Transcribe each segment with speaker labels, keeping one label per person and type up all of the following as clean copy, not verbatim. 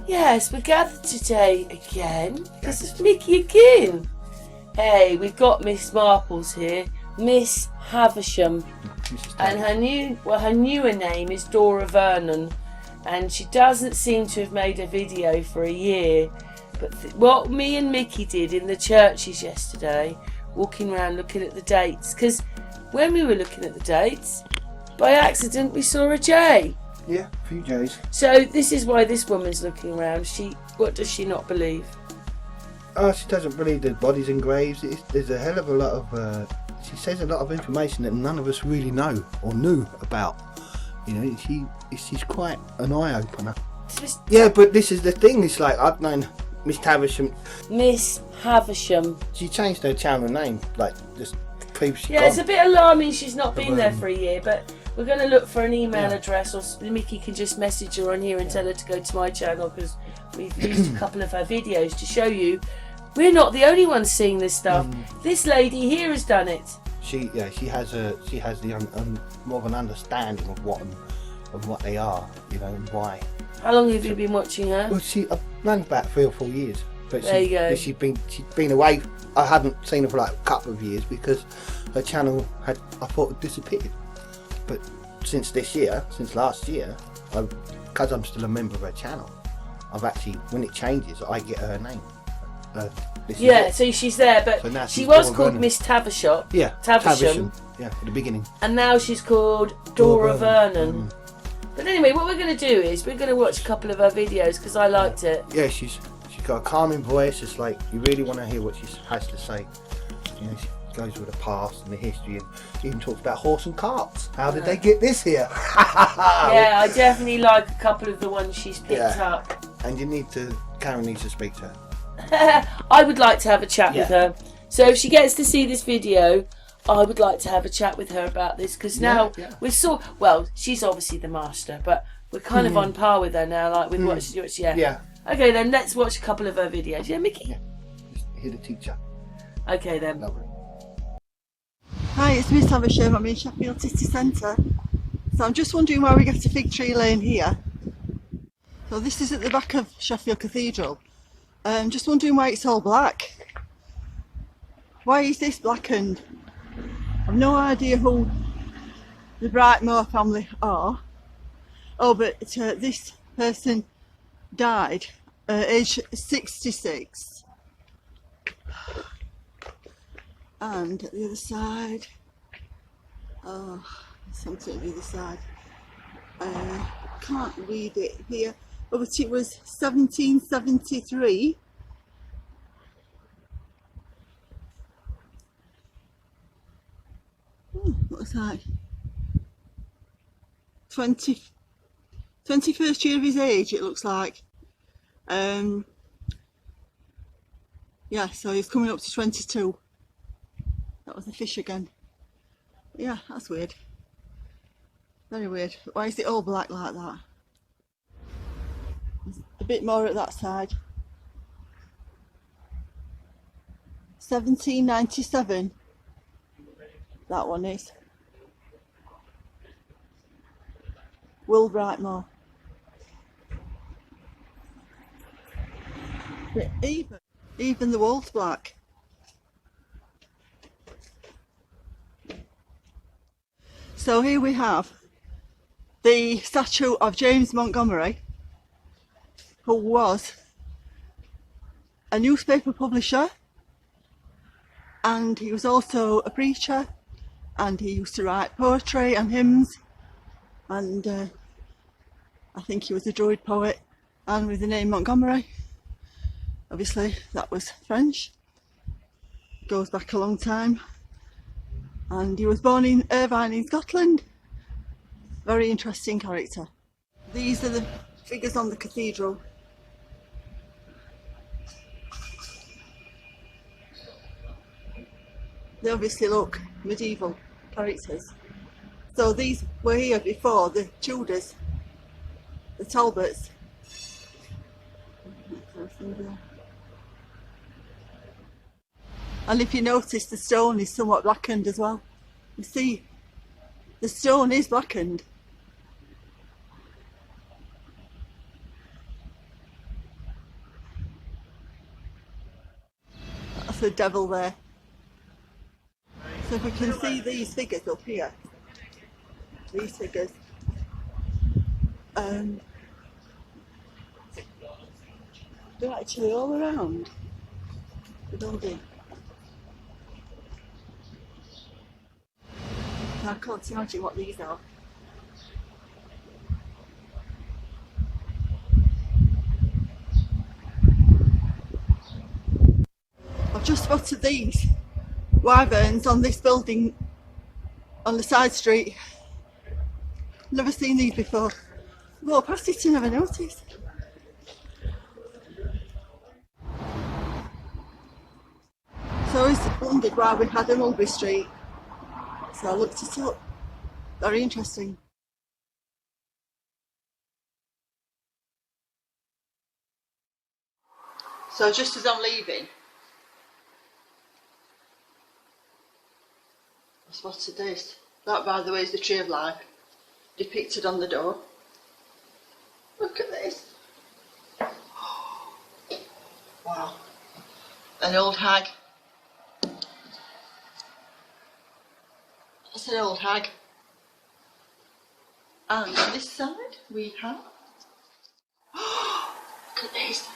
Speaker 1: Yes, we're gathered today again because it's Mickey again. Hey, we've got Miss Marples here, Miss Havisham, and her newer name is Dora Vernon, and she doesn't seem to have made a video for a year. But what me and Mickey did in the churches yesterday, walking around looking at the dates, because when we were looking at the dates, by accident we saw a J.
Speaker 2: Yeah, a few J's.
Speaker 1: So this is why this woman's looking around. What does she not believe?
Speaker 2: Oh, she doesn't believe there's bodies in graves. There's a hell of a lot of. She says a lot of information that none of us really know or knew about. You know, she's quite an eye opener. Yeah, but this is the thing. It's like I've known Miss Havisham.
Speaker 1: Miss Havisham.
Speaker 2: She changed her channel name, like just previously.
Speaker 1: Yeah, it's a bit alarming. She's not been there for a year, but. We're going to look for an email address, or Mickey can just message her on here and tell her to go to my channel, because we've used a couple of her videos to show you we're not the only ones seeing this stuff. This lady here has done it. She
Speaker 2: has the more of an understanding of what they are, you know, and why.
Speaker 1: How long have you been watching her?
Speaker 2: Well, I've known about 3 or 4 years. But
Speaker 1: there you go.
Speaker 2: She's been away. I haven't seen her for like a couple of years because her channel I thought, disappeared. But since last year, because I'm still a member of her channel, I've actually, when it changes, I get her name. So she's there, but so she was called Miss Havisham. Yeah, Havisham. Yeah, at the beginning.
Speaker 1: And now she's called Dora Vernon. But anyway, what we're going to do is we're going to watch a couple of her videos because I liked it.
Speaker 2: Yeah, she's got a calming voice. It's like you really want to hear what she has to say. You know, goes with the past and the history, and even talks about horse and carts. How did they get this here?
Speaker 1: Yeah, I definitely like a couple of the ones she's picked up.
Speaker 2: And Karen needs to speak to her.
Speaker 1: I would like to have a chat with her. So if she gets to see this video, I would like to have a chat with her about this, because now we're she's obviously the master, but we're kind of on par with her now, like with what she Okay, then let's watch a couple of her videos. Yeah, Mickey?
Speaker 2: Yeah, just hear the teacher.
Speaker 1: Okay then.
Speaker 2: Lovely.
Speaker 3: Hi, it's Miss Havisham. I'm in Sheffield City Centre. So I'm just wondering why we get a fig tree lane here. So this is at the back of Sheffield Cathedral. Just wondering why it's all black. Why is this blackened? I've no idea who the Brightmore family are. Oh, but this person died at age 66. And at the other side, something at the other side, can't read it here, but it was 1773. What's that? 21st year of his age, it looks like. Yeah, so he's coming up to 22. That was the fish again. Yeah, that's weird. Very weird. But why is it all black like that? There's a bit more at that side. 1797. That one is. Will Brightmore. But even the wall's black. So here we have the statue of James Montgomery, who was a newspaper publisher, and he was also a preacher, and he used to write poetry and hymns, and I think he was a Druid poet, and with the name Montgomery, obviously that was French, goes back a long time. And he was born in Irvine in Scotland. Very interesting character. These are the figures on the cathedral. They obviously look medieval characters. So these were here before, the Tudors, the Talbots. And if you notice, the stone is somewhat blackened as well. You see, the stone is blackened. the devil there. So if we can see these figures up here, these figures, they're actually all around the building. I can't imagine what these are. I've just spotted these wyverns on this building on the side street. Never seen these before. Walked past it and never noticed. So I always wondered why we had a Mulberry Street. So I looked it up. Very interesting. So just as I'm leaving, I spotted this. That, by the way, is the Tree of Life, depicted on the door. Look at this. Wow. An old hag. That's an old hag. And on this side we have... Look at this.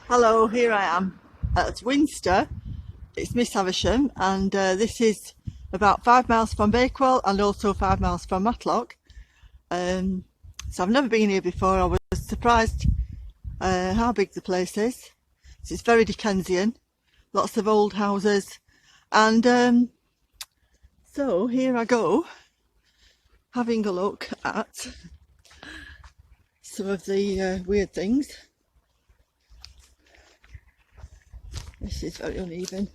Speaker 3: Hello, here I am at Winster. It's Miss Havisham, and this is about 5 miles from Bakewell and also 5 miles from Matlock. So I've never been here before. I was surprised how big the place is. It's very Dickensian, lots of old houses, and so here I go, having a look at some of the weird things. This is very uneven.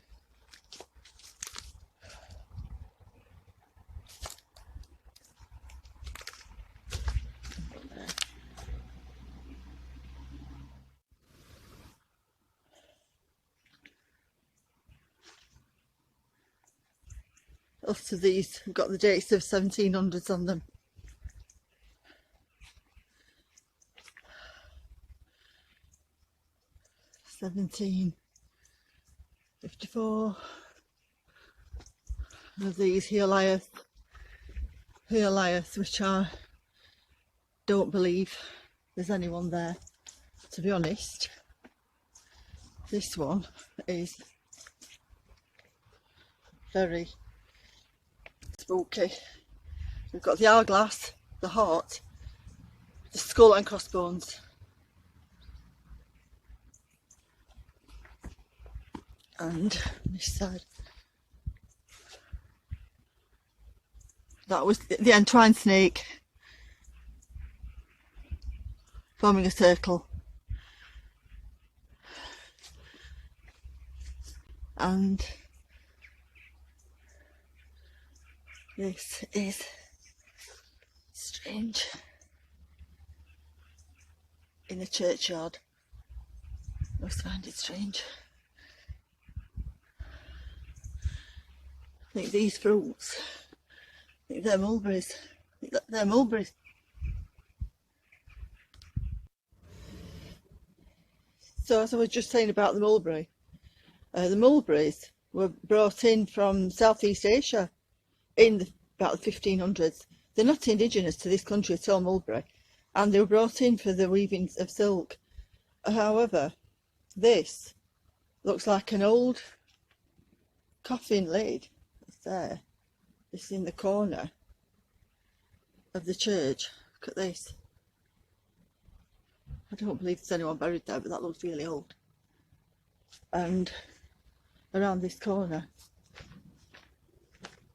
Speaker 3: Lots of these have got the dates of 1700s on them. £1754. Of these Hyaliath, which I don't believe there's anyone there, to be honest. This one is very spooky. We've got the hourglass, the heart, the skull and crossbones. And this side. That was the entwined snake forming a circle. And this is strange. In a churchyard. I always find it strange. I think these fruits, I think they're mulberries. They're mulberries. So as I was just saying about the mulberries were brought in from Southeast Asia in about the 1500s. They're not indigenous to this country at all, mulberry, and they were brought in for the weaving of silk. However, this looks like an old coffin lid. It's there. It's in the corner of the church. Look at this. I don't believe there's anyone buried there, but that looks really old. And around this corner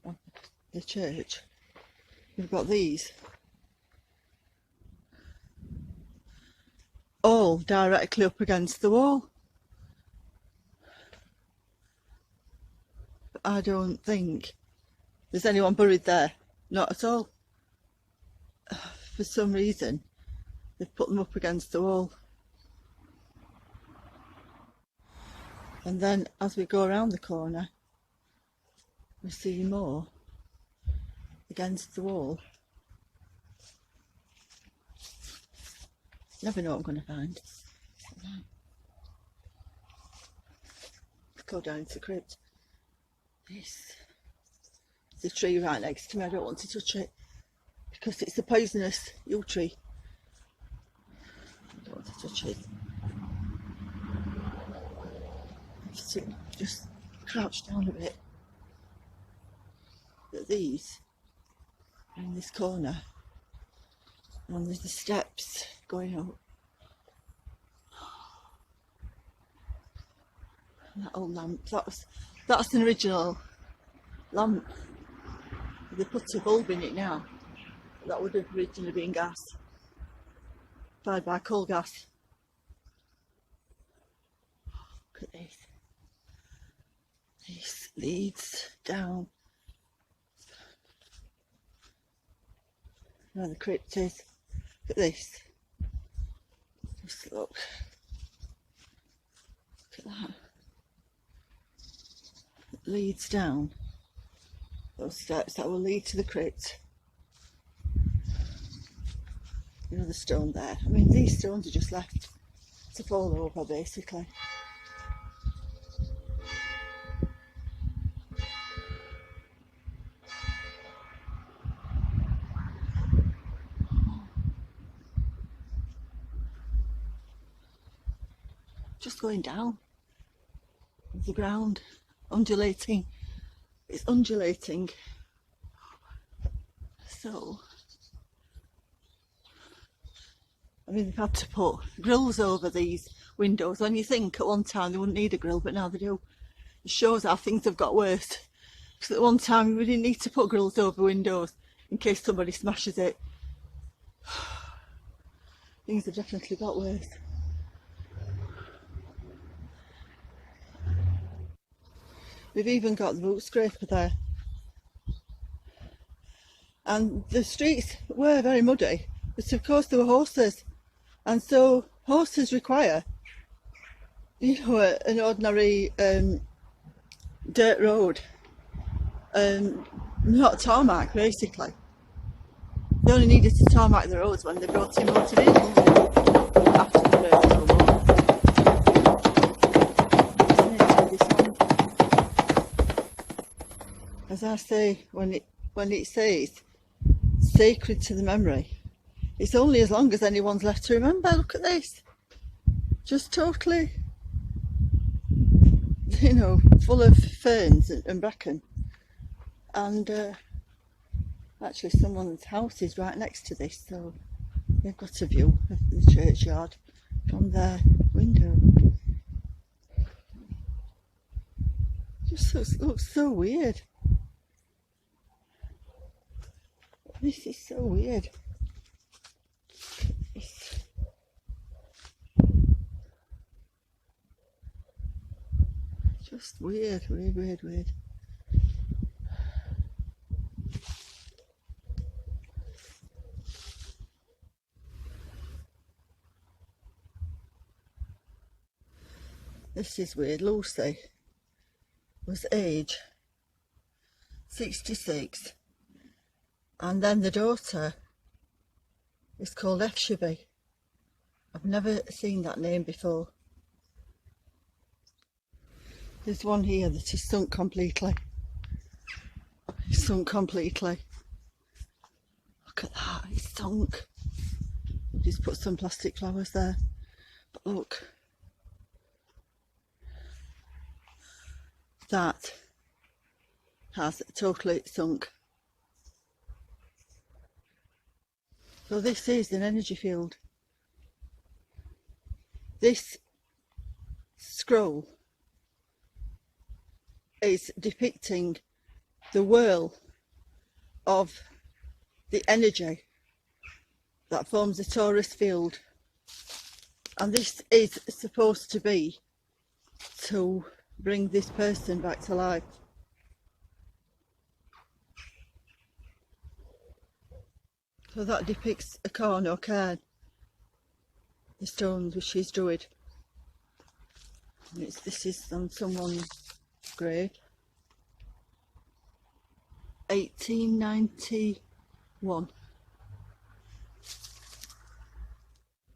Speaker 3: of the church, we've got these all directly up against the wall. But I don't think there's anyone buried there, not at all. For some reason they've put them up against the wall. And then as we go around the corner, we see more against the wall. Never know what I'm going to find. Let's go down to the crypt. There's a tree right next to me. I don't want to touch it because it's a poisonous yew tree. I don't want to touch it. To just crouch down a bit. But these are in this corner, and there's the steps going up. And that old lamp, that's an original lamp. They put a bulb in it now. That would have originally been gas, fired by coal gas. Look at this. This leads down where the crypt is. Look at this. Just look. Look at that. It leads down those steps that will lead to the crypt. You know the stone there. I mean, these stones are just left to fall over basically. Just going down the ground, undulating. It's undulating. So, I mean, they've had to put grills over these windows. When you think at one time they wouldn't need a grill, but now they do. It shows how things have got worse. Because at one time we didn't need to put grills over windows in case somebody smashes it. Things have definitely got worse. We've even got the boot scraper there. And the streets were very muddy, but of course there were horses. And so horses require, you know, an ordinary dirt road, not tarmac basically. They only needed to tarmac the roads when they brought in motor vehicles after the First World War. As I say, when it says sacred to the memory, it's only as long as anyone's left to remember. Look at this, just totally, you know, full of ferns and bracken. And actually someone's house is right next to this, so they've got a view of the churchyard from their window. Just looks so weird. This is so weird. Just weird. This is weird. Lucy was age 66. And then the daughter is called Havisham. I've never seen that name before. There's one here that is sunk completely. It's sunk completely. Look at that, it's sunk. Just put some plastic flowers there. But look. That has totally sunk. So this is an energy field. This scroll is depicting the whirl of the energy that forms a torus field, and this is supposed to be to bring this person back to life. So that depicts a corn or cairn, the stones which is druid. And this is on someone's grave. 1891.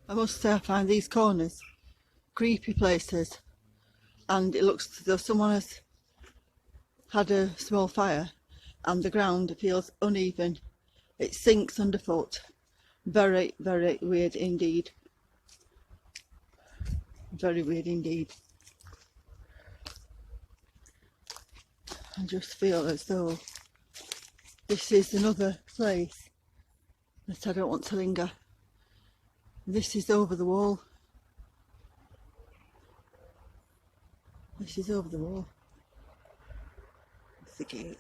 Speaker 3: I must say I find these corners creepy places, and it looks as though someone has had a small fire and the ground feels uneven. It sinks underfoot. Very, very weird indeed. Very weird indeed. I just feel as though this is another place that I don't want to linger. This is over the wall. This is over the wall. It's the gate.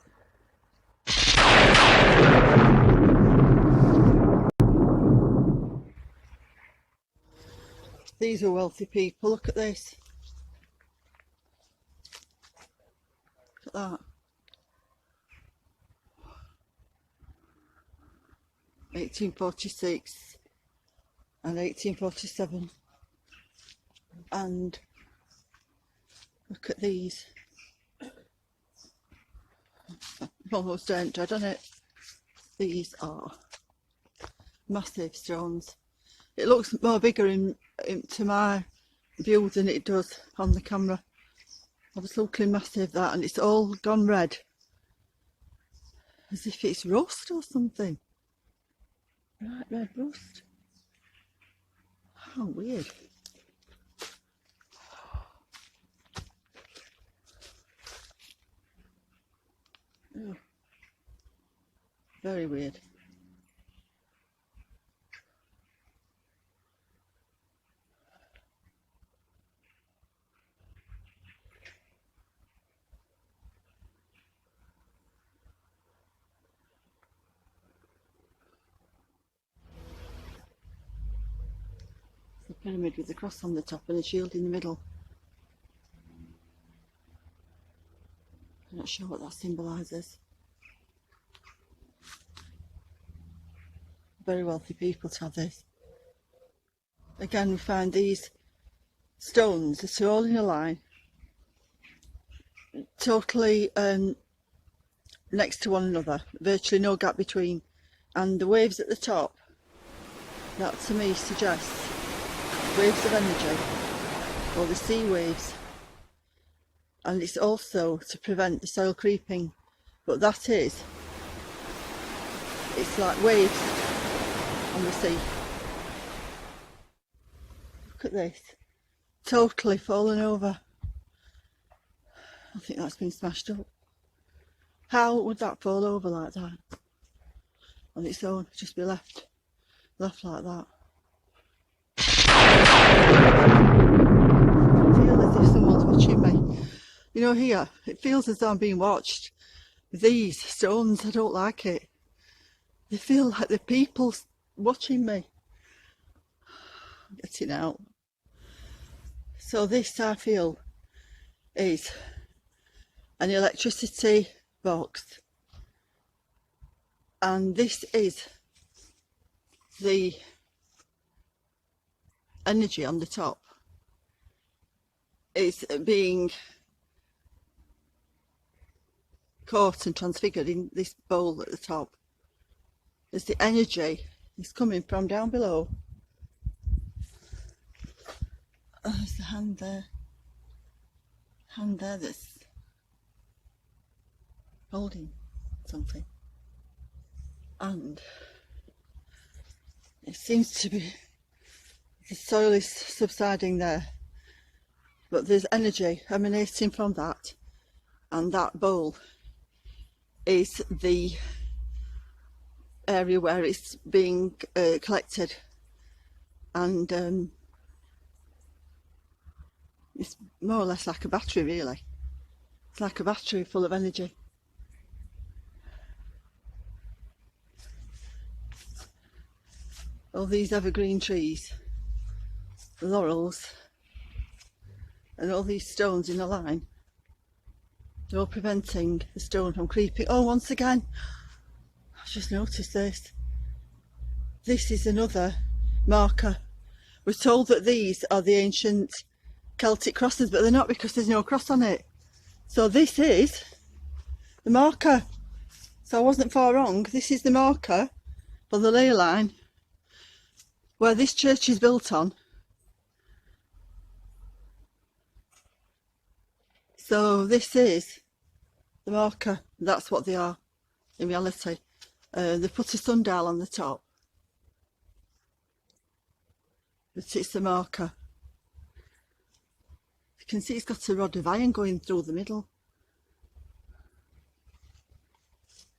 Speaker 3: These are wealthy people. Look at this. Look at that. 1846 and 1847. And look at these. Almost don't dread on it. These are massive stones. It looks more bigger to my view than it does on the camera. Absolutely massive, that, and it's all gone red, as if it's rust or something. Right, red rust. How weird. Oh, very weird. The pyramid with the cross on the top and a shield in the middle. I'm not sure what that symbolises. Very wealthy people to have this. Again, we find these stones that are all in a line, totally next to one another, virtually no gap between, and the waves at the top, that to me suggests waves of energy, or the sea waves, and it's also to prevent the soil creeping, but that is, it's like waves on the sea. Look at this, totally fallen over. I think that's been smashed up. How would that fall over like that on its own, just be left like that? I feel as if someone's watching me. You know, here, it feels as though I'm being watched. These stones, I don't like it. They feel like the people watching me. I'm getting out. So this, I feel, is an electricity box. And this is the energy on the top. It's being caught and transfigured in this bowl at the top. There's the energy is coming from down below. Oh, there's the hand there that's holding something, and it seems to be the soil is subsiding there, but there's energy emanating from that, and that bowl is the area where it's being collected, and it's more or less like a battery really. It's like a battery full of energy. All these evergreen trees, the laurels, and all these stones in a line, they're all preventing the stone from creeping. Oh, once again, I've just noticed this. This is another marker. We're told that these are the ancient Celtic crosses, but they're not, because there's no cross on it. So this is the marker. So I wasn't far wrong. This is the marker for the ley line where this church is built on. So this is the marker. That's what they are in reality. They put a sundial on the top, but it's the marker. You can see it's got a rod of iron going through the middle.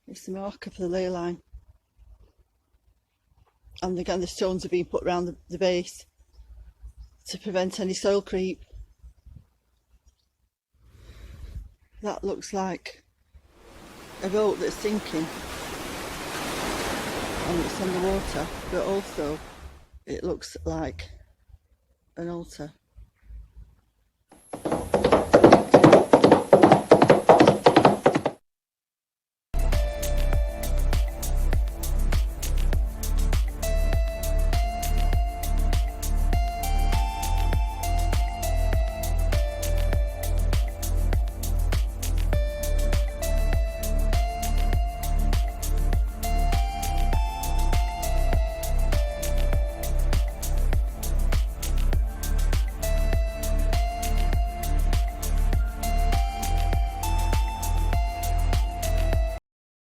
Speaker 3: It's the marker for the ley line. And again, the stones are being put around the base to prevent any soil creep. That looks like a boat that's sinking and it's on the water, but also it looks like an altar.